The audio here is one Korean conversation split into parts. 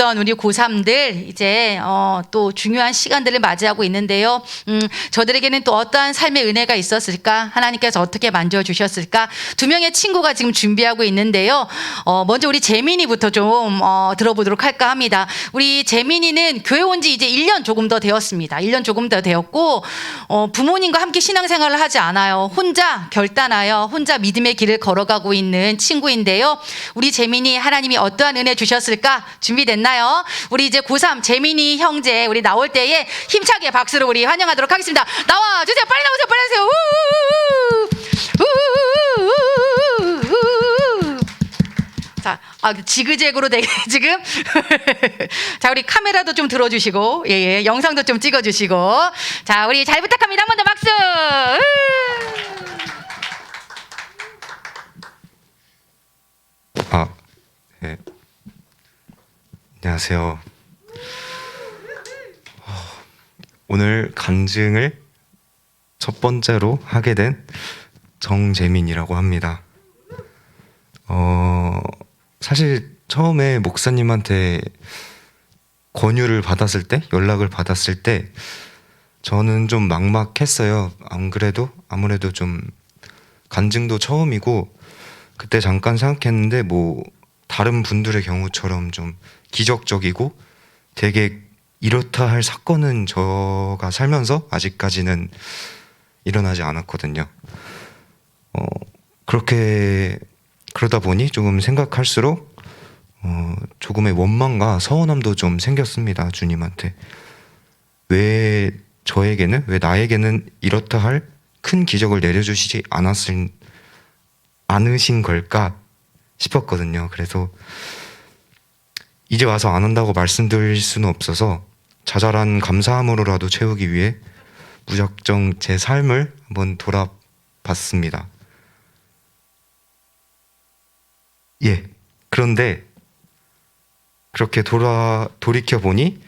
있던 우리 고3들 이제 또 중요한 시간들을 맞이하고 있는데요. 저들에게는 또 어떠한 삶의 은혜가 있었을까? 하나님께서 어떻게 만져주셨을까? 두 명의 친구가 지금 준비하고 있는데요. 먼저 우리 재민이부터 좀 들어보도록 할까 합니다. 우리 재민이는 교회 온 지 이제 1년 조금 더 되었습니다. 1년 조금 더 되었고 부모님과 함께 신앙생활을 하지 않아요. 혼자 결단하여 혼자 믿음의 길을 걸어가고 있는 친구인데요. 우리 재민이 하나님이 어떠한 은혜 주셨을까? 준비됐나요? 우리 이제 고3 재민이 형제 우리 나올 때에 힘차게 박수로 우리 환영하도록 하겠습니다. 나와 주세요. 빨리 나오세요. 빨리 나오세요. 자, 지그재그로 되게 지금 자, 우리 카메라도 좀 들어주시고 예, 영상도 좀 찍어주시고 자, 우리 잘 부탁합니다. 한 번 더 박수. 네. 안녕하세요. 오늘 간증을 첫 번째로 하게 된 정재민이라고 합니다. 사실 처음에 목사님한테 권유를 받았을 때, 연락을 받았을 때 저는 좀 막막했어요. 안 그래도 아무래도 좀 간증도 처음이고 그때 잠깐 생각했는데 뭐 다른 분들의 경우처럼 좀 기적적이고 되게 이렇다 할 사건은 저가 살면서 아직까지는 일어나지 않았거든요. 그러다 보니 조금 생각할수록 조금의 원망과 서운함도 좀 생겼습니다. 주님한테 왜 나에게는 이렇다 할 큰 기적을 내려주시지 않으신 걸까 싶었거든요. 그래서 이제 와서 안 한다고 말씀드릴 수는 없어서 자잘한 감사함으로라도 채우기 위해 무작정 제 삶을 한번 돌아봤습니다. 그런데 그렇게 돌이켜보니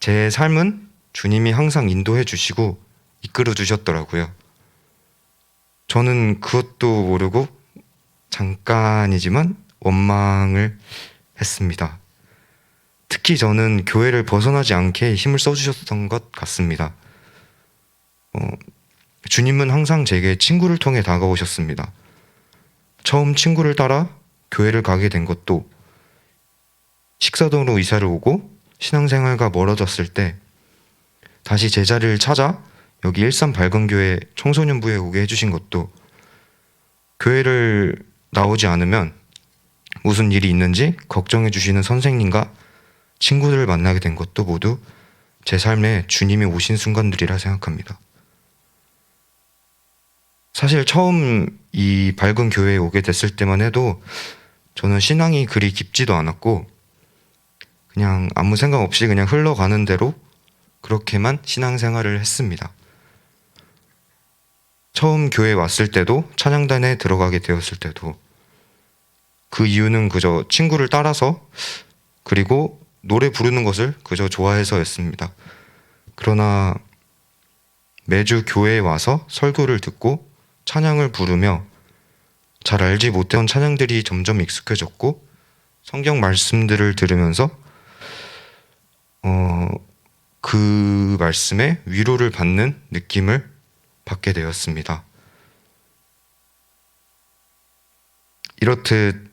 제 삶은 주님이 항상 인도해 주시고 이끌어 주셨더라고요. 저는 그것도 모르고 잠깐이지만 원망을 했습니다. 특히 저는 교회를 벗어나지 않게 힘을 써주셨던 것 같습니다. 주님은 항상 제게 친구를 통해 다가오셨습니다. 처음 친구를 따라 교회를 가게 된 것도 식사동으로 이사를 오고 신앙생활과 멀어졌을 때 다시 제자리를 찾아 여기 일산 발광교회 청소년부에 오게 해주신 것도 교회를 나오지 않으면 무슨 일이 있는지 걱정해 주시는 선생님과 친구들을 만나게 된 것도 모두 제 삶에 주님이 오신 순간들이라 생각합니다. 사실 처음 이 밝은 교회에 오게 됐을 때만 해도 저는 신앙이 그리 깊지도 않았고 그냥 아무 생각 없이 그냥 흘러가는 대로 그렇게만 신앙생활을 했습니다. 처음 교회에 왔을 때도 찬양단에 들어가게 되었을 때도 그 이유는 그저 친구를 따라서 그리고 노래 부르는 것을 그저 좋아해서였습니다. 그러나 매주 교회에 와서 설교를 듣고 찬양을 부르며 잘 알지 못했던 찬양들이 점점 익숙해졌고 성경 말씀들을 들으면서 그 말씀에 위로를 받는 느낌을 받게 되었습니다. 이렇듯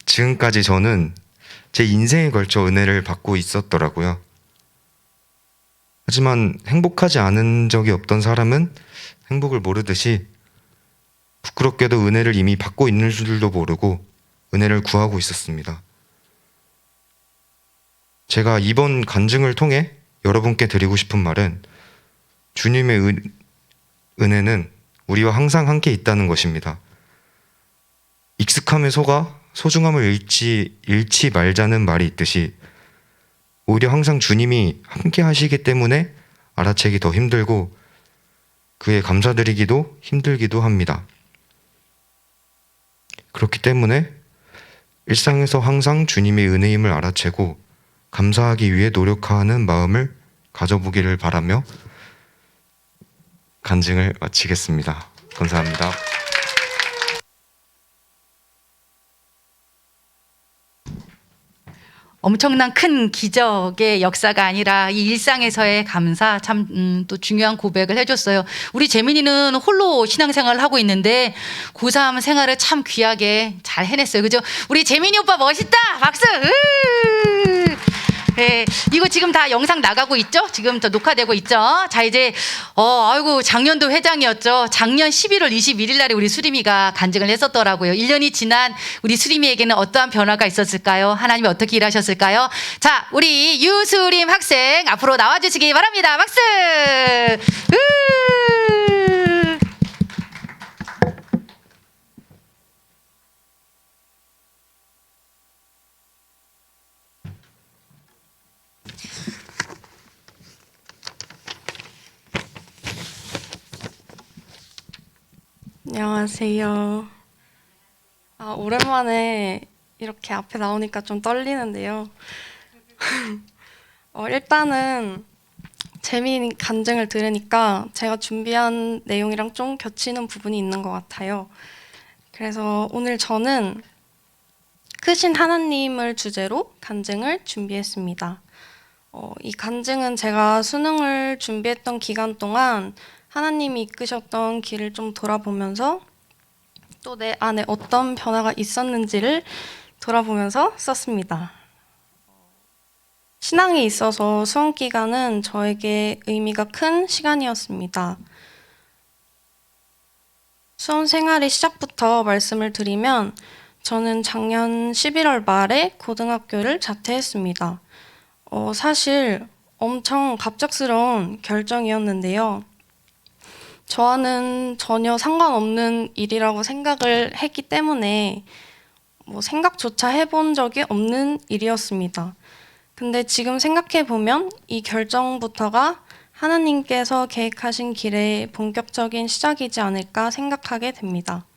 지금까지 저는 제 인생에 걸쳐 은혜를 받고 있었더라고요. 하지만 행복하지 않은 적이 없던 사람은 행복을 모르듯이 부끄럽게도 은혜를 이미 받고 있는 줄도 모르고 은혜를 구하고 있었습니다. 제가 이번 간증을 통해 여러분께 드리고 싶은 말은 주님의 은혜는 우리와 항상 함께 있다는 것입니다. 익숙함에 속아 소중함을 잃지 말자는 말이 있듯이 오히려 항상 주님이 함께 하시기 때문에 알아채기 더 힘들고 그에 감사드리기도 힘들기도 합니다. 그렇기 때문에 일상에서 항상 주님의 은혜임을 알아채고 감사하기 위해 노력하는 마음을 가져보기를 바라며 간증을 마치겠습니다. 감사합니다. 엄청난 큰 기적의 역사가 아니라 이 일상에서의 감사 참 또 중요한 고백을 해줬어요. 우리 재민이는 홀로 신앙생활을 하고 있는데 고3 생활을 참 귀하게 잘 해냈어요. 그죠? 우리 재민이 오빠 멋있다. 박수. 네, 이거 지금 다 영상 나가고 있죠? 지금 저 녹화되고 있죠? 자, 이제, 아이고, 작년도 회장이었죠? 작년 11월 21일 날에 우리 수림이가 간증을 했었더라고요. 1년이 지난 우리 수림이에게는 어떠한 변화가 있었을까요? 하나님이 어떻게 일하셨을까요? 자, 우리 유수림 학생 앞으로 나와주시기 바랍니다. 박수! 안녕하세요. 오랜만에 이렇게 앞에 나오니까 좀 떨리는데요. 일단은 재미있는 간증을 들으니까 제가 준비한 내용이랑 좀 겹치는 부분이 있는 것 같아요. 그래서 오늘 저는 크신 하나님을 주제로 간증을 준비했습니다. 이 간증은 제가 수능을 준비했던 기간 동안 하나님이 이끄셨던 길을 좀 돌아보면서 또 내 안에 어떤 변화가 있었는지를 돌아보면서 썼습니다. 신앙에 있어서 수험 기간은 저에게 의미가 큰 시간이었습니다. 수험 생활의 시작부터 말씀을 드리면 저는 작년 11월 말에 고등학교를 자퇴했습니다. 사실 엄청 갑작스러운 결정이었는데요. 저와는 전혀 상관없는 일이라고 생각을 했기 때문에 생각조차 해본 적이 없는 일이었습니다. 근데 지금 생각해보면 이 결정부터가 하나님께서 계획하신 길의 본격적인 시작이지 않을까 생각하게 됩니다.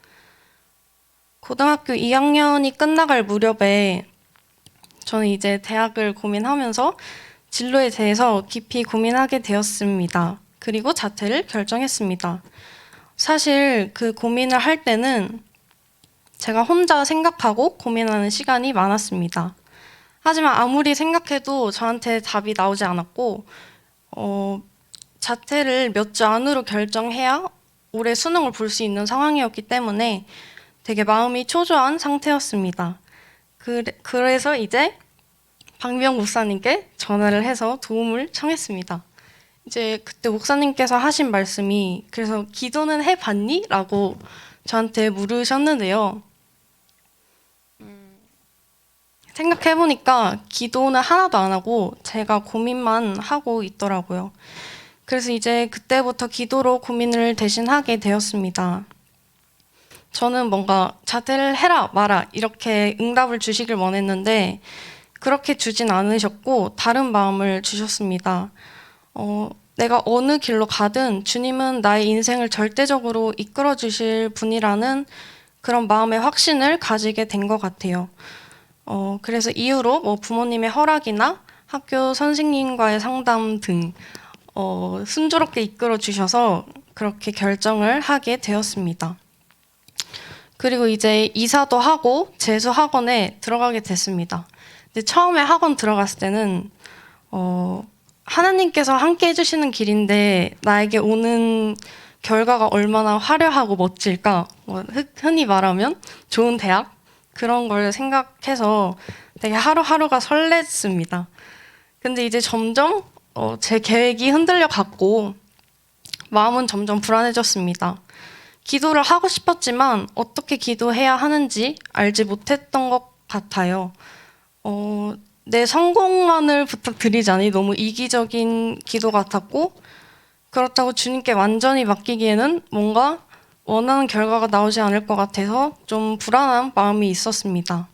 고등학교 2학년이 끝나갈 무렵에 저는 이제 대학을 고민하면서 진로에 대해서 깊이 고민하게 되었습니다. 그리고 자퇴를 결정했습니다. 사실 그 고민을 할 때는 제가 혼자 생각하고 고민하는 시간이 많았습니다. 하지만 아무리 생각해도 저한테 답이 나오지 않았고 자퇴를 몇 주 안으로 결정해야 올해 수능을 볼 수 있는 상황이었기 때문에 되게 마음이 초조한 상태였습니다. 그래서 이제 박명 목사님께 전화를 해서 도움을 청했습니다. 이제 그때 목사님께서 하신 말씀이 그래서 기도는 해봤니? 라고 저한테 물으셨는데요. 생각해보니까 기도는 하나도 안 하고 제가 고민만 하고 있더라고요. 그래서 이제 그때부터 기도로 고민을 대신하게 되었습니다. 저는 뭔가 자퇴를 해라 마라 이렇게 응답을 주시길 원했는데 그렇게 주진 않으셨고 다른 마음을 주셨습니다. 내가 어느 길로 가든 주님은 나의 인생을 절대적으로 이끌어 주실 분이라는 그런 마음의 확신을 가지게 된 것 같아요. 그래서 이후로 부모님의 허락이나 학교 선생님과의 상담 등 순조롭게 이끌어 주셔서 그렇게 결정을 하게 되었습니다. 그리고 이제 이사도 하고 재수 학원에 들어가게 됐습니다. 근데 처음에 학원 들어갔을 때는 하나님께서 함께 해주시는 길인데 나에게 오는 결과가 얼마나 화려하고 멋질까? 흔히 말하면 좋은 대학? 그런 걸 생각해서 되게 하루하루가 설렜습니다. 근데 이제 점점 제 계획이 흔들려 갔고 마음은 점점 불안해졌습니다. 기도를 하고 싶었지만 어떻게 기도해야 하는지 알지 못했던 것 같아요. 내 성공만을 부탁드리자니 너무 이기적인 기도 같았고 그렇다고 주님께 완전히 맡기기에는 뭔가 원하는 결과가 나오지 않을 것 같아서 좀 불안한 마음이 있었습니다.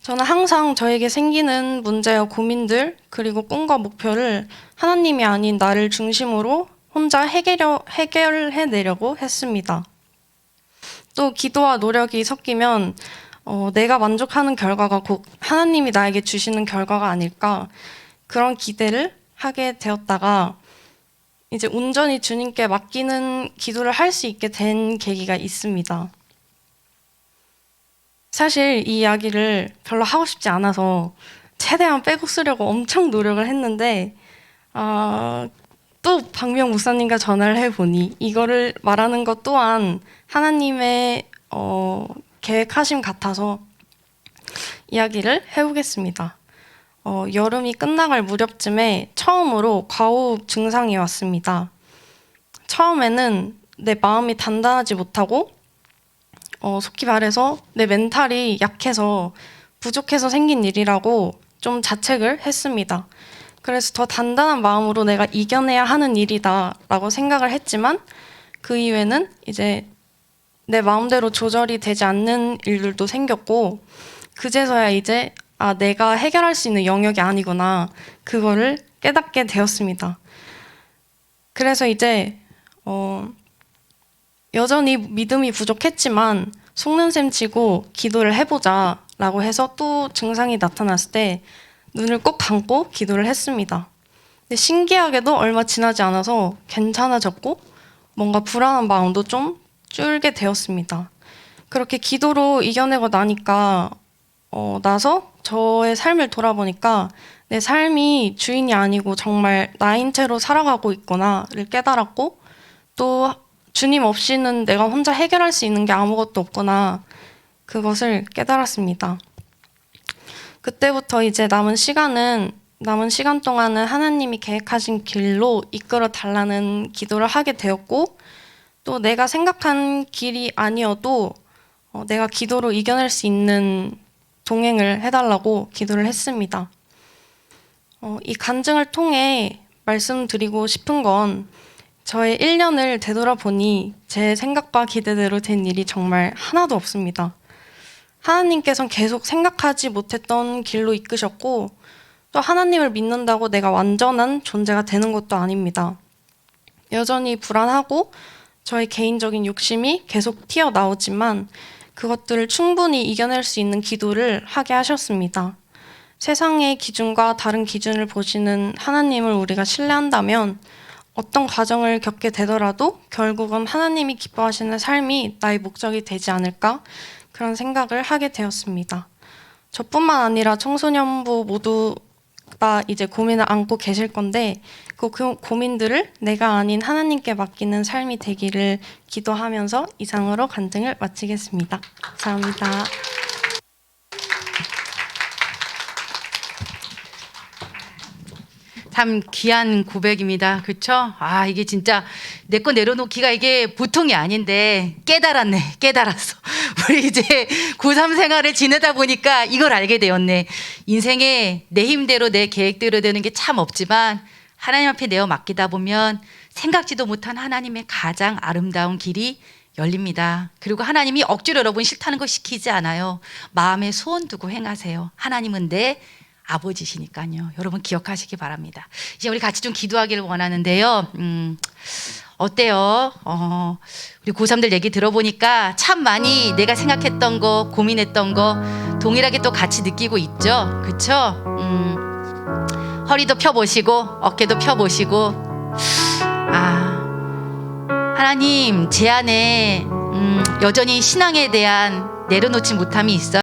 저는 항상 저에게 생기는 문제와 고민들 그리고 꿈과 목표를 하나님이 아닌 나를 중심으로 혼자 해결해내려고 했습니다. 또 기도와 노력이 섞이면 내가 만족하는 결과가 곧 하나님이 나에게 주시는 결과가 아닐까 그런 기대를 하게 되었다가 이제 온전히 주님께 맡기는 기도를 할 수 있게 된 계기가 있습니다. 사실 이 이야기를 별로 하고 싶지 않아서 최대한 빼고 쓰려고 엄청 노력을 했는데 또 박명 목사님과 전화를 해보니 이거를 말하는 것 또한 하나님의 계획하심 같아서 이야기를 해보겠습니다. 여름이 끝나갈 무렵쯤에 처음으로 과호흡 증상이 왔습니다. 처음에는 내 마음이 단단하지 못하고 속히 말해서 내 멘탈이 약해서 부족해서 생긴 일이라고 좀 자책을 했습니다. 그래서 더 단단한 마음으로 내가 이겨내야 하는 일이다라고 생각을 했지만 그 이후에는 이제 내 마음대로 조절이 되지 않는 일들도 생겼고 그제서야 이제 내가 해결할 수 있는 영역이 아니구나 그거를 깨닫게 되었습니다. 그래서 이제 여전히 믿음이 부족했지만 속는 셈 치고 기도를 해보자 라고 해서 또 증상이 나타났을 때 눈을 꼭 감고 기도를 했습니다. 근데 신기하게도 얼마 지나지 않아서 괜찮아졌고 뭔가 불안한 마음도 좀 줄게 되었습니다. 그렇게 기도로 이겨내고 나니까 나서 저의 삶을 돌아보니까 내 삶이 주인이 아니고 정말 나인 채로 살아가고 있구나를 깨달았고 또 주님 없이는 내가 혼자 해결할 수 있는 게 아무것도 없구나 그것을 깨달았습니다. 그때부터 이제 남은 시간 동안은 하나님이 계획하신 길로 이끌어 달라는 기도를 하게 되었고 또 내가 생각한 길이 아니어도 내가 기도로 이겨낼 수 있는 동행을 해달라고 기도를 했습니다. 이 간증을 통해 말씀드리고 싶은 건 저의 1년을 되돌아보니 제 생각과 기대대로 된 일이 정말 하나도 없습니다. 하나님께서는 계속 생각하지 못했던 길로 이끄셨고 또 하나님을 믿는다고 내가 완전한 존재가 되는 것도 아닙니다. 여전히 불안하고 저의 개인적인 욕심이 계속 튀어나오지만 그것들을 충분히 이겨낼 수 있는 기도를 하게 하셨습니다. 세상의 기준과 다른 기준을 보시는 하나님을 우리가 신뢰한다면 어떤 과정을 겪게 되더라도 결국은 하나님이 기뻐하시는 삶이 나의 목적이 되지 않을까 그런 생각을 하게 되었습니다. 저뿐만 아니라 청소년부 모두 다 이제 고민을 안고 계실 건데 그 고민들을 내가 아닌 하나님께 맡기는 삶이 되기를 기도하면서 이상으로 간증을 마치겠습니다. 감사합니다. 참 귀한 고백입니다. 그렇죠? 이게 진짜 내 거 내려놓기가 이게 보통이 아닌데 깨달았네. 깨달았어. 우리 이제 고3 생활을 지내다 보니까 이걸 알게 되었네. 인생에 내 힘대로 내 계획대로 되는 게 참 없지만 하나님 앞에 내어 맡기다 보면 생각지도 못한 하나님의 가장 아름다운 길이 열립니다. 그리고 하나님이 억지로 여러분 싫다는 거 시키지 않아요. 마음에 소원 두고 행하세요. 하나님은 내 아버지시니까요. 여러분 기억하시기 바랍니다. 이제 우리 같이 좀 기도하기를 원하는데요. 어때요? 우리 고3들 얘기 들어보니까 참 많이 내가 생각했던 거, 고민했던 거 동일하게 또 같이 느끼고 있죠. 그쵸? 허리도 펴보시고 어깨도 펴보시고 하나님 제 안에 여전히 신앙에 대한 내려놓지 못함이 있어요.